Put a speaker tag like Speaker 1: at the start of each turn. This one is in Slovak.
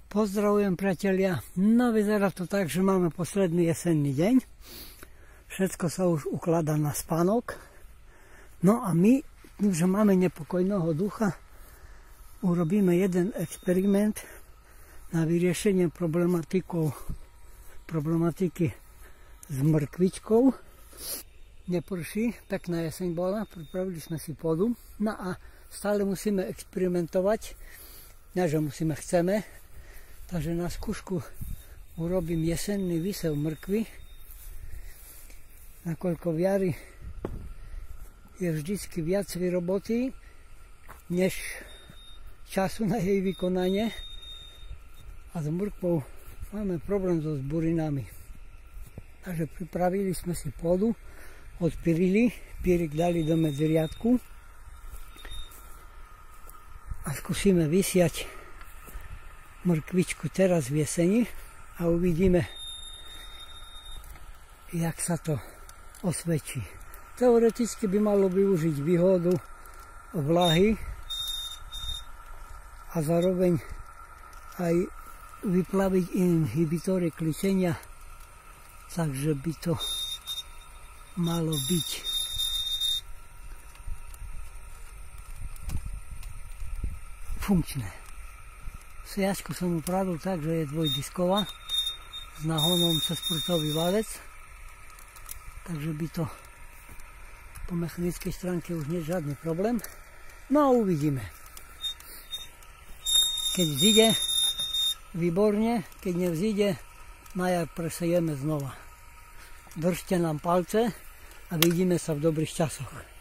Speaker 1: Pozdravujem, priatelia. No vyzerá to tak, že máme posledný jesenný deň. Všetko sa už ukladá na spánok. No a my, že máme nepokojného ducha, urobíme jeden experiment na vyriešenie problematiky s mrkvičkou. Neprší, pekná jeseň bola, pripravili sme si pôdu. No a stále musíme experimentovať. Nie, že chceme. Takže na skúšku urobím jesenný výsev mrkvy. Nakoľko v jari je vždycky viac roboty, než času na jej vykonanie. A s mrkvou máme problém so zburinami. Takže pripravili sme si pôdu, odpírili, pírik dali do medziriadku a skúsime vysiať mrkvičku teraz v jeseni a uvidíme, jak sa to osvedčí. Teoreticky by malo využiť výhodu vlahy a zároveň aj vyplaviť inhibitory kličenia, takže by to malo byť funkčné. Sejačku som upravil tak, že je dvojdisková s nahonom cez prútový valec, takže by to po mechanickej stránke už nie je žiadny problém. No a uvidíme. Keď vzíde, výborne, keď nevzíde, na jar presejeme znova. Držte nám palce a vidíme sa v dobrých časoch.